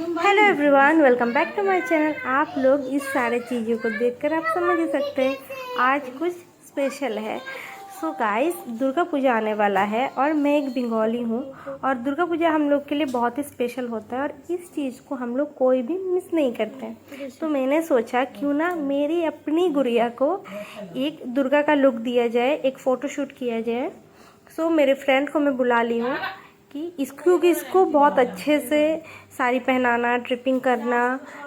Hello everyone, welcome back to my channel. आप लोग इस सारे चीज़ों को देखकर आप समझ ही सकते हैं आज कुछ स्पेशल है। सो गाइस, दुर्गा पूजा आने वाला है और मैं एक बंगाली हूँ और दुर्गा पूजा हम लोग के लिए बहुत ही स्पेशल होता है और इस चीज़ को हम लोग कोई भी मिस नहीं करते हैं। तो मैंने सोचा क्यों ना मेरी अपनी गुड़िया को एक दुर्गा का लुक दिया जाए, एक फ़ोटोशूट किया जाए। सो मेरे फ्रेंड को मैं बुला ली हूँ कि क्योंकि इसको बहुत अच्छे से साड़ी पहनाना, ट्रिपिंग करना,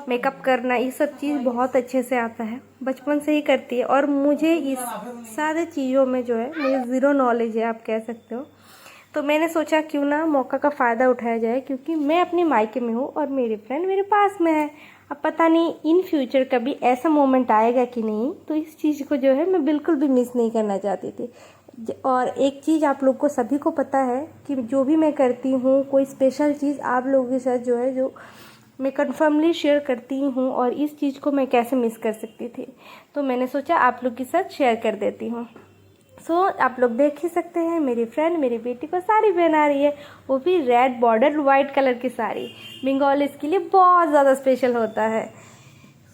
मेकअप करना, ये सब चीज़ बहुत अच्छे से आता है, बचपन से ही करती है। और मुझे इस सारे चीज़ों में जो है मुझे ज़ीरो नॉलेज है, आप कह सकते हो। तो मैंने सोचा क्यों ना मौका का फ़ायदा उठाया जाए, क्योंकि मैं अपनी मायके में हूँ और मेरी फ्रेंड मेरे पास में है। अब पता नहीं इन फ्यूचर कभी ऐसा मोमेंट आएगा कि नहीं, तो इस चीज़ को जो है मैं बिल्कुल भी मिस नहीं करना चाहती थी। और एक चीज़ आप लोग को सभी को पता है कि जो भी मैं करती हूँ, कोई स्पेशल चीज़ आप लोगों के साथ जो है जो मैं कन्फर्मली शेयर करती हूँ, और इस चीज़ को मैं कैसे मिस कर सकती थी। तो मैंने सोचा आप लोग के साथ शेयर कर देती हूँ। सो आप लोग देख ही सकते हैं, मेरी फ्रेंड मेरी बेटी को साड़ी पहना रही है, वो भी रेड बॉर्डर वाइट कलर की साड़ी। बंगालीज के लिए बहुत ज़्यादा स्पेशल होता है।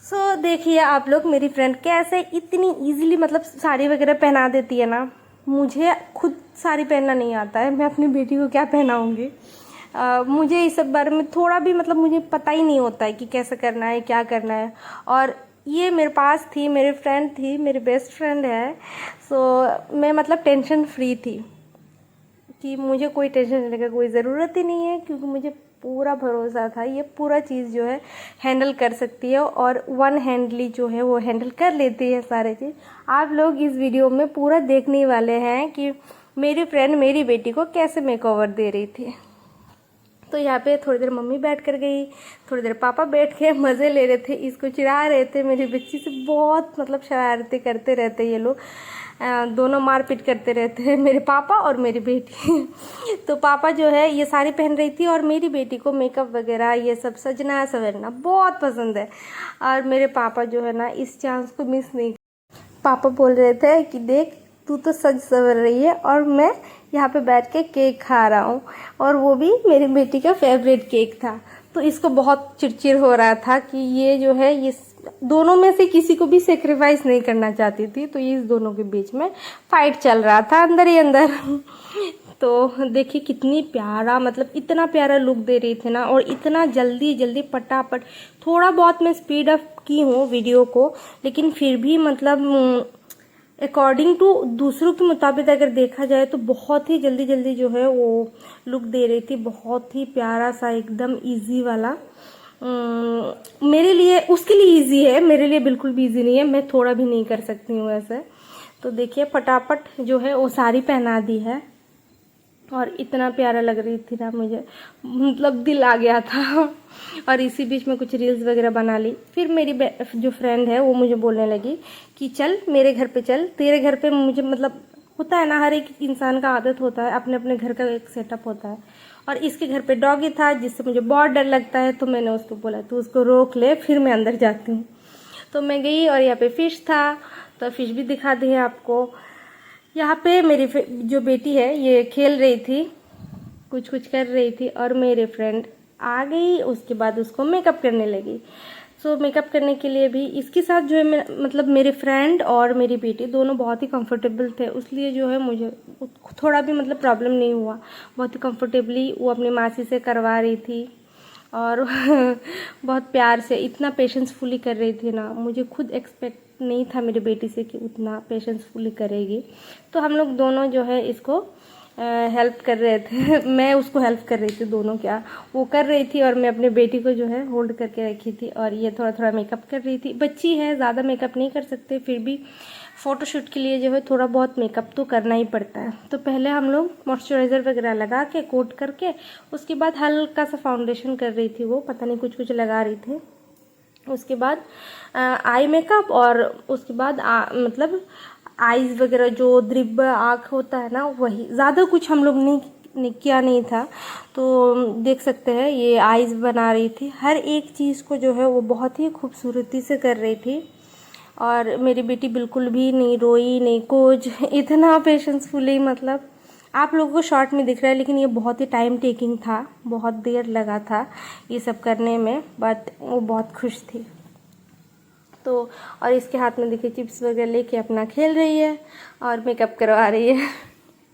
सो देखिए आप लोग, मेरी फ्रेंड कैसे इतनी इजीली मतलब साड़ी वगैरह पहना देती है ना। मुझे खुद साड़ी पहनना नहीं आता है, मैं अपनी बेटी को क्या पहनाऊँगी। मुझे इस सब बारे में थोड़ा भी मतलब मुझे पता ही नहीं होता है कि कैसे करना है, क्या करना है। और ये मेरे पास थी, मेरी फ्रेंड थी, मेरी बेस्ट फ्रेंड है। सो मैं मतलब टेंशन फ्री थी कि मुझे कोई टेंशन लेने की कोई ज़रूरत ही नहीं है, क्योंकि मुझे पूरा भरोसा था ये पूरा चीज़ जो है हैंडल कर सकती है और वन हैंडली जो है वो हैंडल कर लेती है सारे चीज़। आप लोग इस वीडियो में पूरा देखने वाले हैं कि मेरी फ्रेंड मेरी बेटी को कैसे मेकओवर दे रही थी। तो यहाँ पे थोड़ी देर मम्मी बैठ कर गई, थोड़ी देर पापा बैठ के मज़े ले रहे थे, इसको चिढ़ा रहे थे। मेरी बच्ची से बहुत मतलब शरारतें करते रहते ये लोग, दोनों मारपीट करते रहते हैं, मेरे पापा और मेरी बेटी। तो पापा जो है ये साड़ी पहन रही थी और मेरी बेटी को मेकअप वगैरह ये सब सजना सवरना बहुत पसंद है। और मेरे पापा जो है ना इस चांस को मिस नहीं। पापा बोल रहे थे कि देख तू तो सज सवर रही है और मैं यहाँ पे बैठ के केक खा रहा हूँ, और वो भी मेरी बेटी का फेवरेट केक था। तो इसको बहुत चिड़चिड़ हो रहा था कि ये जो है ये दोनों में से किसी को भी सेक्रीफाइस नहीं करना चाहती थी। तो इस दोनों के बीच में फाइट चल रहा था अंदर ही अंदर। तो देखिए कितनी प्यारा, मतलब इतना प्यारा लुक दे रही थी ना, और इतना जल्दी जल्दी फटाफट। थोड़ा बहुत मैं स्पीड अप की हूँ वीडियो को, लेकिन फिर भी मतलब अकॉर्डिंग टू दूसरों के मुताबिक अगर देखा जाए तो बहुत ही जल्दी जल्दी जो है वो लुक दे रही थी। बहुत ही प्यारा सा एकदम इजी वाला। मेरे लिए, उसके लिए इजी है, मेरे लिए बिल्कुल भी इजी नहीं है, मैं थोड़ा भी नहीं कर सकती हूँ ऐसे। तो देखिए फटाफट जो है वो साड़ी पहना दी है और इतना प्यारा लग रही थी ना, मुझे मतलब दिल आ गया था। और इसी बीच में कुछ रील्स वगैरह बना ली। फिर मेरी जो फ्रेंड है वो मुझे बोलने लगी कि चल मेरे घर पे चल, तेरे घर पे मुझे मतलब होता है ना, हर एक इंसान का आदत होता है, अपने अपने घर का एक सेटअप होता है। और इसके घर पे डॉगी था जिससे मुझे बहुत डर लगता है, तो मैंने उसको बोला तू उसको रोक ले, फिर मैं अंदर जाती हूँ। तो मैं गई और यहाँ पे फिश था, तो फिश भी दिखा दी है आपको। यहाँ पे मेरी जो बेटी है ये खेल रही थी, कुछ कुछ कर रही थी, और मेरे फ्रेंड आ गई। उसके बाद उसको मेकअप करने लगी। सो मेकअप करने के लिए भी इसके साथ जो है मतलब मेरे फ्रेंड और मेरी बेटी दोनों बहुत ही कंफर्टेबल थे, इसलिए जो है मुझे थोड़ा भी मतलब प्रॉब्लम नहीं हुआ। बहुत ही कंफर्टेबली वो अपनी मासी से करवा रही थी और बहुत प्यार से इतना पेशेंसफुली कर रही थी ना, मुझे खुद एक्सपेक्ट नहीं था मेरी बेटी से कि उतना पेशेंसफुली करेगी। तो हम लोग दोनों जो है इसको हेल्प कर रहे थे। मैं उसको हेल्प कर रही थी, दोनों क्या वो कर रही थी और मैं अपने बेटी को जो है होल्ड करके रखी थी, और ये थोड़ा थोड़ा मेकअप कर रही थी। बच्ची है, ज़्यादा मेकअप नहीं कर सकते, फिर भी फ़ोटोशूट के लिए जो है थोड़ा बहुत मेकअप तो करना ही पड़ता है। तो पहले हम लोग मॉइस्चराइज़र वगैरह लगा के कोट करके, उसके बाद हल्का सा फाउंडेशन कर रही थी, वो पता नहीं कुछ कुछ लगा रही थी। उसके बाद आई मेकअप, और उसके बाद मतलब आईज वगैरह जो द्रिब आँख होता है ना, वही ज़्यादा कुछ हम लोग नहीं किया नहीं था। तो देख सकते हैं ये आईज बना रही थी, हर एक चीज़ को जो है वो बहुत ही खूबसूरती से कर रही थी। और मेरी बेटी बिल्कुल भी नहीं रोई नहीं कुछ, इतना पेशेंसफुली मतलब आप लोगों को शॉर्ट में दिख रहा है, लेकिन ये बहुत ही टाइम टेकिंग था, बहुत देर लगा था ये सब करने में, बट वो बहुत खुश थी। तो और इसके हाथ में देखिए चिप्स वगैरह लेके अपना खेल रही है और मेकअप करवा रही है।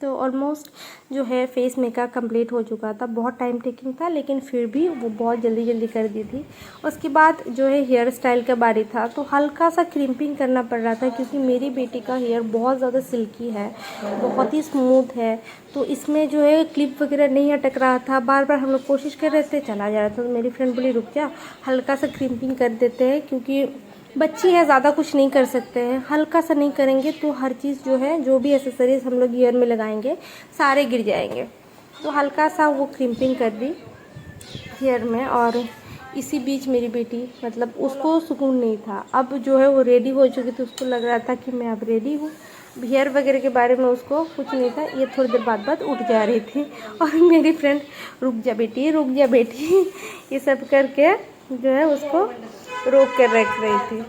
तो ऑलमोस्ट जो है फेस मेकअप कंप्लीट हो चुका था, बहुत टाइम टेकिंग था, लेकिन फिर भी वो बहुत जल्दी जल्दी कर दी थी। उसके बाद जो है हेयर स्टाइल का बारी था, तो हल्का सा क्रिम्पिंग करना पड़ रहा था, क्योंकि मेरी बेटी का हेयर बहुत ज़्यादा सिल्की है, बहुत ही स्मूथ है, तो इसमें जो है क्लिप वगैरह नहीं अटक रहा था। बार बार हम लोग कोशिश कर रहे थे, चला जा रहा था, तो मेरी फ्रेंड बोली रुक जा, हल्का सा क्रिम्पिंग कर देते हैं, क्योंकि बच्ची है, ज़्यादा कुछ नहीं कर सकते हैं, हल्का सा नहीं करेंगे तो हर चीज़ जो है, जो भी एसेसरीज हम लोग ईयर में लगाएंगे सारे गिर जाएंगे। तो हल्का सा वो क्रिम्पिंग कर दी हेयर में। और इसी बीच मेरी बेटी, मतलब उसको सुकून नहीं था, अब जो है वो रेडी हो चुकी थी, उसको लग रहा था कि मैं अब रेडी हूँ। हेयर वगैरह के बारे में उसको कुछ नहीं था, ये थोड़ी देर बाद उठ जा रही थी, और मेरी फ्रेंड रुक जा बेटी, रुक जा बेटी, ये सब करके जो है उसको रोक कर रख रही थी।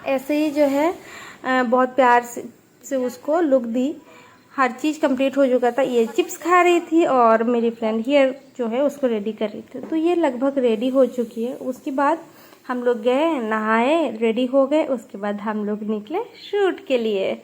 ऐसे ही जो है बहुत प्यार से उसको लुक दी। हर चीज़ कंप्लीट हो चुका था, ये चिप्स खा रही थी और मेरी फ्रेंड हेयर जो है उसको रेडी कर रही थी। तो ये लगभग रेडी हो चुकी है। उसके बाद हम लोग गए, नहाए, रेडी हो गए, उसके बाद हम लोग निकले शूट के लिए।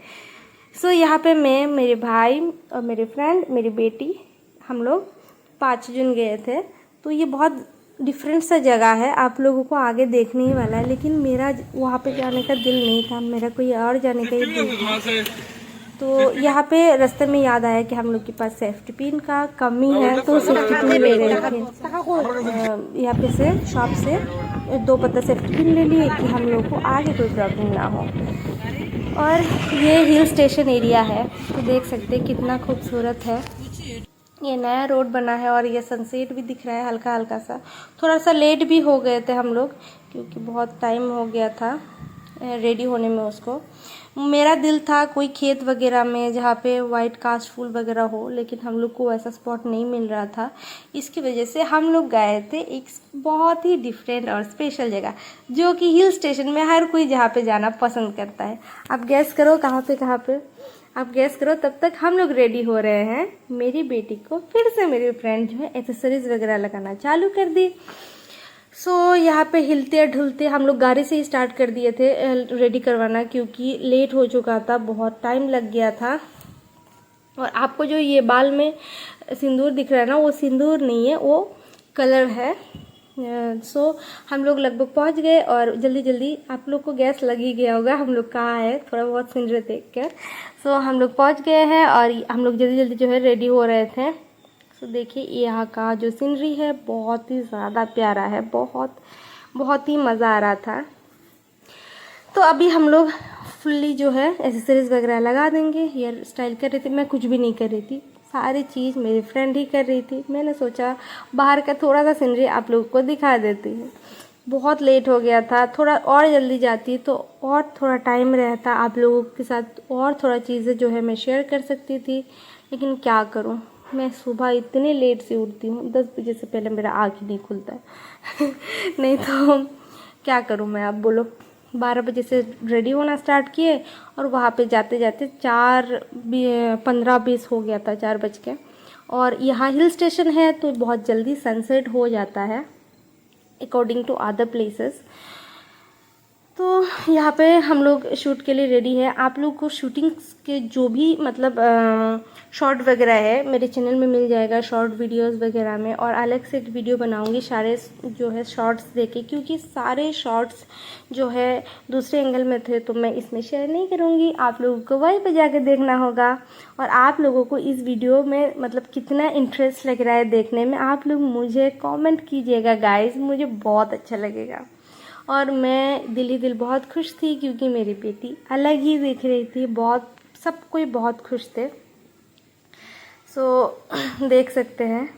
सो यहाँ पे मैं, मेरे भाई और मेरे फ्रेंड, मेरी बेटी, हम लोग 5 जन गए थे। तो ये बहुत डिफरेंट सा जगह है, आप लोगों को आगे देखने ही वाला है, लेकिन मेरा वहाँ पे जाने का दिल नहीं था, मेरा कोई और जाने का ही दिल था। तो यहाँ पे रास्ते में याद आया कि हम लोग के पास सेफ्टी पिन का कमी है, तो सेफ्टी पिन ले रहे थे। यहाँ पे से शॉप से 2 पत्ता सेफ्टी पिन ले लिए कि हम लोग को आगे कोई प्रॉब्लम ना हो। और ये हिल स्टेशन एरिया है, तो देख सकते हैं कितना खूबसूरत है। ये नया रोड बना है और ये सनसेट भी दिख रहा है हल्का हल्का सा। थोड़ा सा लेट भी हो गए थे हम लोग, क्योंकि बहुत टाइम हो गया था रेडी होने में उसको। मेरा दिल था कोई खेत वगैरह में जहाँ पे वाइट कास्ट फूल वगैरह हो, लेकिन हम लोग को ऐसा स्पॉट नहीं मिल रहा था। इसकी वजह से हम लोग गए थे एक बहुत ही डिफरेंट और स्पेशल जगह, जो कि हिल स्टेशन में हर कोई जहाँ पे जाना पसंद करता है। आप गैस करो कहाँ पे आप गैस करो। तब तक हम लोग रेडी हो रहे हैं। मेरी बेटी को फिर से मेरी फ्रेंड जो है एक्सेसरीज वगैरह लगाना चालू कर दी। सो यहाँ पे हिलते ढुलते हम लोग गाड़ी से ही स्टार्ट कर दिए थे रेडी करवाना, क्योंकि लेट हो चुका था, बहुत टाइम लग गया था। और आपको जो ये बाल में सिंदूर दिख रहा है ना, वो सिंदूर नहीं है, वो कलर है। सो हम लोग लगभग पहुँच गए और जल्दी जल्दी, आप लोग को गैस लग ही गया होगा हम लोग कहाँ है, थोड़ा बहुत सुन रहे देख कर। सो हम लोग पहुँच गए हैं और हम लोग जल्दी जल्दी जो है रेडी हो रहे थे। सो देखिए यहाँ का जो सीनरी है बहुत ही ज़्यादा प्यारा है, बहुत ही मज़ा आ रहा था। तो अभी हम लोग फुल्ली जो है एसेसरीज वगैरह लगा देंगे। हेयर स्टाइल कर रही थी, मैं कुछ भी नहीं कर रही थी, सारी चीज़ मेरी फ्रेंड ही कर रही थी। मैंने सोचा बाहर का थोड़ा सा सीनरी आप लोगों को दिखा देती हूँ। बहुत लेट हो गया था, थोड़ा और जल्दी जाती तो और थोड़ा टाइम रहता, आप लोगों के साथ और थोड़ा चीज़ें जो है मैं शेयर कर सकती थी, लेकिन क्या करूँ, मैं सुबह इतने लेट से उठती हूँ, 10 बजे से पहले मेरा आँख ही नहीं खुलता है नहीं तो क्या करूँ मैं, आप बोलो। 12 बजे से रेडी होना स्टार्ट किए और वहाँ पे जाते जाते 4:15-20 हो गया था, 4 बज के। और यहाँ हिल स्टेशन है तो बहुत जल्दी सनसेट हो जाता है अकॉर्डिंग टू अदर प्लेसेस। तो यहाँ पे हम लोग शूट के लिए रेडी है। आप लोग को शूटिंग्स के जो भी मतलब शॉर्ट वगैरह है मेरे चैनल में मिल जाएगा, शॉर्ट वीडियोस वगैरह में, और अलग से एक वीडियो बनाऊंगी सारे जो है शॉर्ट्स देके, क्योंकि सारे शॉर्ट्स जो है दूसरे एंगल में थे तो मैं इसमें शेयर नहीं करूँगी, आप लोगों को वहीं पर जाके देखना होगा। और आप लोगों को इस वीडियो में मतलब कितना इंटरेस्ट लग रहा है देखने में, आप लोग मुझे कॉमेंट कीजिएगा गाइज, मुझे बहुत अच्छा लगेगा। और मैं दिल ही दिल बहुत खुश थी, क्योंकि मेरी बेटी अलग ही दिख रही थी, बहुत सब कोई बहुत खुश थे। सो देख सकते हैं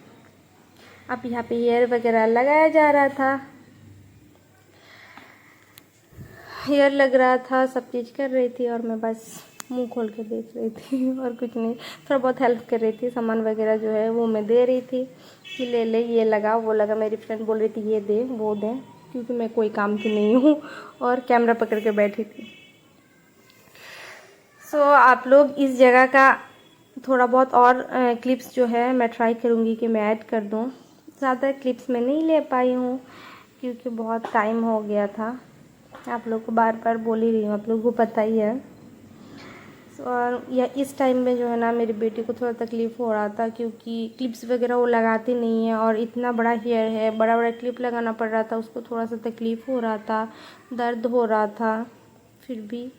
अब यहाँ पे हेयर वगैरह लगाया जा रहा था, हेयर लग रहा था, सब चीज़ कर रही थी और मैं बस मुंह खोल के देख रही थी और कुछ नहीं। थोड़ा बहुत हेल्प कर रही थी, सामान वगैरह जो है वो मैं दे रही थी कि ले ले, ये लगा वो लगा। मेरी फ्रेंड बोल रही थी ये दे वो दे, क्योंकि मैं कोई काम की नहीं हूँ और कैमरा पकड़ के बैठी थी। सो आप लोग इस जगह का थोड़ा बहुत और क्लिप्स जो है मैं ट्राई करूँगी कि मैं ऐड कर दूँ। ज़्यादा क्लिप्स मैं नहीं ले पाई हूँ क्योंकि बहुत टाइम हो गया था। आप लोग को बार बार बोल ही रही हूँ, आप लोगों को पता ही है। और या इस टाइम में जो है ना मेरी बेटी को थोड़ा तकलीफ़ हो रहा था क्योंकि क्लिप्स वगैरह वो लगाती नहीं है और इतना बड़ा हेयर है, बड़ा बड़ा क्लिप लगाना पड़ रहा था, उसको थोड़ा सा तकलीफ़ हो रहा था, दर्द हो रहा था। फिर भी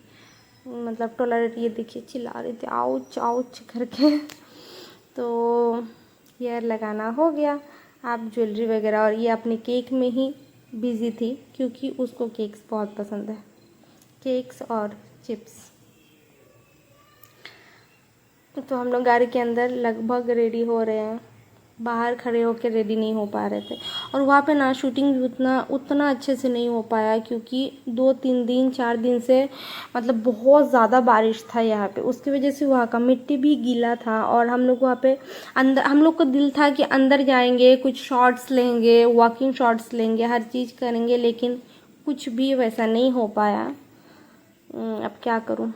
मतलब टॉलरेट, ये देखिए चिल्ला रही थी आउच आउच करके। तो हेयर लगाना हो गया। आप ज्वेलरी वगैरह और ये अपने केक में ही बिज़ी थी क्योंकि उसको केक्स बहुत पसंद है, केक्स और चिप्स। तो हम लोग गाड़ी के अंदर लगभग रेडी हो रहे हैं, बाहर खड़े होकर रेडी नहीं हो पा रहे थे। और वहाँ पे ना शूटिंग भी उतना अच्छे से नहीं हो पाया क्योंकि 2-3 दिन 4 दिन से मतलब बहुत ज़्यादा बारिश था यहाँ पे, उसकी वजह से वहाँ का मिट्टी भी गीला था। और हम लोग वहाँ पे अंदर, हम लोग का दिल था कि अंदर जाएंगे, कुछ शॉट्स लेंगे, वॉकिंग शॉट्स लेंगे, हर चीज़ करेंगे, लेकिन कुछ भी वैसा नहीं हो पाया। अब क्या करूँ,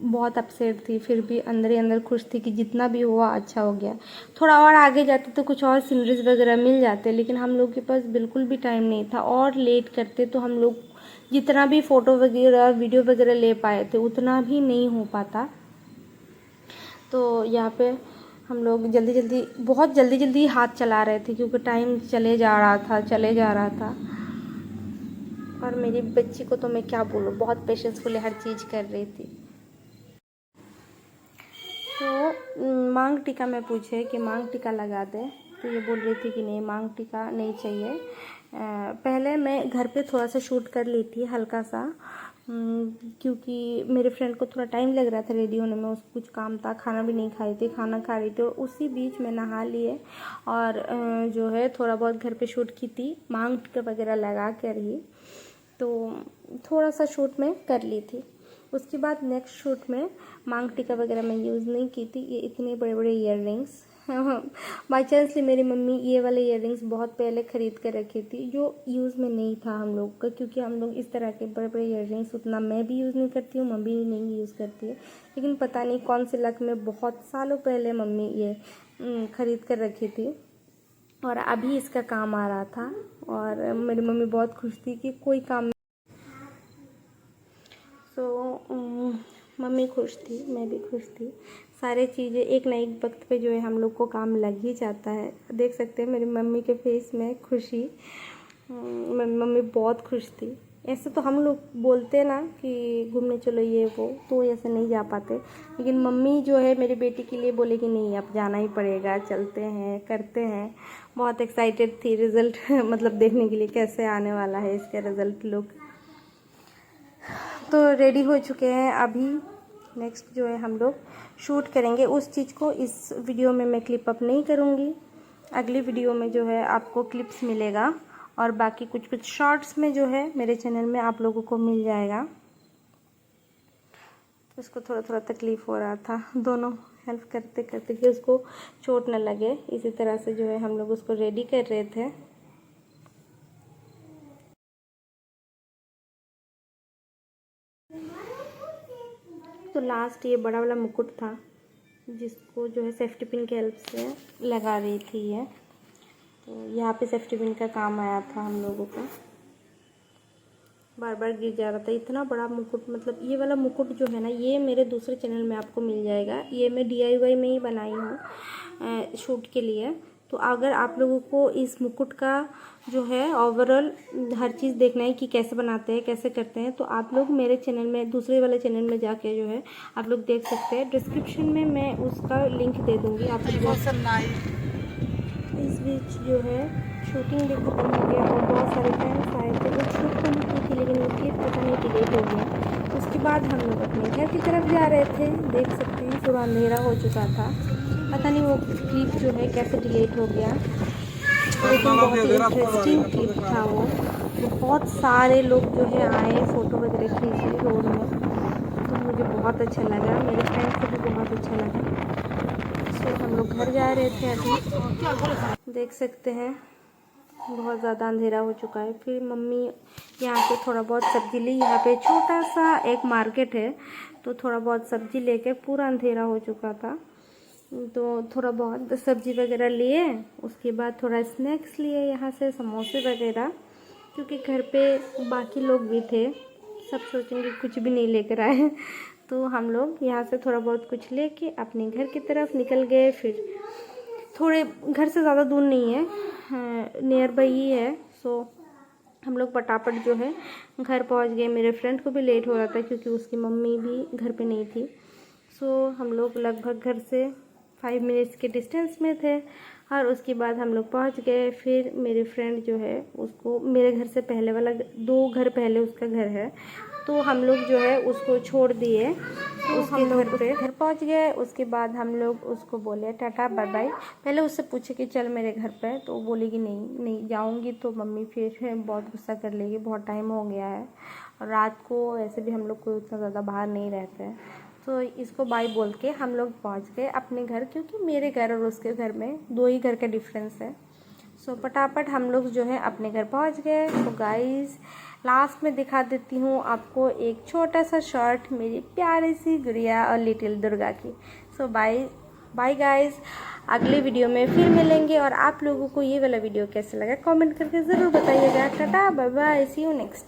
बहुत अपसेट थी। फिर भी अंदर ही अंदर खुश थी कि जितना भी हुआ अच्छा हो गया। थोड़ा और आगे जाते तो कुछ और सीनरीज वगैरह मिल जाते, लेकिन हम लोग के पास बिल्कुल भी टाइम नहीं था। और लेट करते तो हम लोग जितना भी फ़ोटो वगैरह वीडियो वगैरह ले पाए थे उतना भी नहीं हो पाता। तो यहाँ पे हम लोग जल्दी जल्दी, बहुत जल्दी जल्दी हाथ चला रहे थे क्योंकि टाइम चले जा रहा था। और मेरी बच्ची को तो मैं क्या बोलूँ, बहुत पेशेंसफुली हर चीज़ कर रही थी। तो मांग टीका में पूछे कि मांग टीका लगा दे, तो ये बोल रही थी कि नहीं मांग टीका नहीं चाहिए। पहले मैं घर पे थोड़ा सा शूट कर ली थी हल्का सा, क्योंकि मेरे फ्रेंड को थोड़ा टाइम लग रहा था रेडी होने में, उसको कुछ काम था, खाना भी नहीं खाई थी, खाना खा रही थी। और उसी बीच में नहा लिए और जो है थोड़ा बहुत घर पे शूट की थी, मांग टीका वगैरह लगा कर ही, तो थोड़ा सा शूट में कर ली थी। उसके बाद नेक्स्ट शूट में मांग टीका वगैरह मैं यूज़ नहीं की थी। ये इतने बड़े बड़े ईयर रिंग्स बाई चांसली मेरी मम्मी ये वाले ईयर रिंग्स बहुत पहले ख़रीद कर रखी थी जो यूज़ में नहीं था हम लोग का, क्योंकि हम लोग इस तरह के बड़े बड़े ईयर रिंग्स उतना मैं भी यूज़ नहीं करती हूँ, मम्मी भी नहीं यूज़ करती है। लेकिन पता नहीं कौन से लक में बहुत सालों पहले मम्मी ये ख़रीद कर रखी थी और अभी इसका काम आ रहा था। और मेरी मम्मी बहुत खुश थी कि कोई काम। मम्मी खुश थी, मैं भी खुश थी। सारे चीज़ें एक ना एक वक्त पे जो है हम लोग को काम लग ही जाता है। देख सकते हैं मेरी मम्मी के फेस में खुशी। मेरी मम्मी बहुत खुश थी। ऐसे तो हम लोग बोलते ना कि घूमने चलो ये वो, तो ऐसे नहीं जा पाते, लेकिन मम्मी जो है मेरी बेटी के लिए बोले कि नहीं अब जाना ही पड़ेगा, चलते हैं करते हैं। बहुत एक्साइटेड थी रिज़ल्ट मतलब देखने के लिए कैसे आने वाला है इसका रिज़ल्ट लुक। तो रेडी हो चुके हैं। अभी नेक्स्ट जो है हम लोग शूट करेंगे उस चीज़ को। इस वीडियो में मैं क्लिप अप नहीं करूँगी, अगली वीडियो में जो है आपको क्लिप्स मिलेगा और बाकी कुछ कुछ शॉर्ट्स में जो है मेरे चैनल में आप लोगों को मिल जाएगा। तो उसको थोड़ा थोड़ा तकलीफ़ हो रहा था, दोनों हेल्प करते करते कि उसको चोट न लगे, इसी तरह से जो है हम लोग उसको रेडी कर रहे थे। तो लास्ट ये बड़ा वाला मुकुट था जिसको जो है सेफ्टी पिन की हेल्प से लगा रही थी ये। तो यहाँ पे सेफ्टी पिन का काम आया था हम लोगों का, बार बार गिर जा रहा था। इतना बड़ा मुकुट, मतलब ये वाला मुकुट जो है ना ये मेरे दूसरे चैनल में आपको मिल जाएगा। ये मैं DIY में ही बनाई हूँ शूट के लिए। तो अगर आप लोगों को इस मुकुट का जो है ओवरऑल हर चीज़ देखना है कि कैसे बनाते हैं कैसे करते हैं, तो आप लोग मेरे चैनल में, दूसरे वाले चैनल में जाके जो है आप लोग देख सकते हैं। डिस्क्रिप्शन में मैं उसका लिंक दे दूँगी आप लोग। इस बीच जो है शूटिंग भी ख़त्म हो गया और बहुत सारे फ्रेंड्स आए थे। एक शूट तो नहीं की थी लेकिन वो क्लिप पता नहीं डिलीट हो गया। उसके बाद हम लोग अपने घर की तरफ जा रहे थे। देख सकते हैं थोड़ा अंधेरा हो चुका था, पता नहीं वो क्लिप जो है कैसे डिलीट हो गया, लेकिन बहुत ही इंटरेस्टिंग क्लिप था वो। बहुत सारे लोग जो है आए फ़ोटो वगैरह खींचे रोड में, तो मुझे बहुत अच्छा लगा, मेरे फ्रेंड को भी बहुत अच्छा लगा। तो हम लोग घर जा रहे थे। अभी देख सकते हैं बहुत ज़्यादा अंधेरा हो चुका है। फिर मम्मी यहाँ पे थोड़ा बहुत सब्ज़ी ली, यहाँ पे छोटा सा एक मार्केट है, तो थोड़ा बहुत सब्ज़ी लेके, पूरा अंधेरा हो चुका था तो थोड़ा बहुत सब्जी वगैरह लिए, उसके बाद थोड़ा स्नैक्स लिए यहाँ से, समोसे वगैरह, क्योंकि घर पे बाकी लोग भी थे, सब सोचेंगे कुछ भी नहीं लेकर आए। तो हम लोग यहाँ से थोड़ा बहुत कुछ लेके अपने घर की तरफ निकल गए। फिर थोड़े घर से ज़्यादा दूर नहीं है, नियर बाई ही है। सो हम लोग फटाफट जो है घर पहुँच गए। मेरे फ्रेंड को भी लेट हो रहा था क्योंकि उसकी मम्मी भी घर पे नहीं थी। सो हम लोग लगभग घर से 5 मिनट्स के डिस्टेंस में थे और उसके बाद हम लोग पहुंच गए। फिर मेरे फ्रेंड जो है उसको मेरे घर से पहले वाला 2 घर पहले उसका घर है, तो हम लोग जो है उसको छोड़ दिए, तो उसके घर पे घर पहुंच गए। उसके बाद हम लोग उसको बोले टाटा बाय बाय। पहले उससे पूछे कि चल मेरे घर पे, तो वो बोलेगी नहीं नहीं जाऊंगी तो मम्मी फिर बहुत गुस्सा कर लेगी, बहुत टाइम हो गया है और रात को ऐसे भी हम लोग कोई उतना ज़्यादा बाहर नहीं रहते हैं। तो इसको बाय बोल के हम लोग पहुंच गए अपने घर, क्योंकि मेरे घर और उसके घर में 2 ही घर का डिफरेंस है। सो फटाफट हम लोग जो है अपने घर पहुंच गए। तो गाइस लास्ट में दिखा देती हूँ आपको एक छोटा सा शॉर्ट मेरी प्यारी सी गुड़िया और लिटिल दुर्गा की। सो बाय बाय गाइस, अगले वीडियो में फिर मिलेंगे। और आप लोगों को ये वाला वीडियो कैसा लगा कमेंट करके ज़रूर बताइएगा। Tata bye bye, see you next.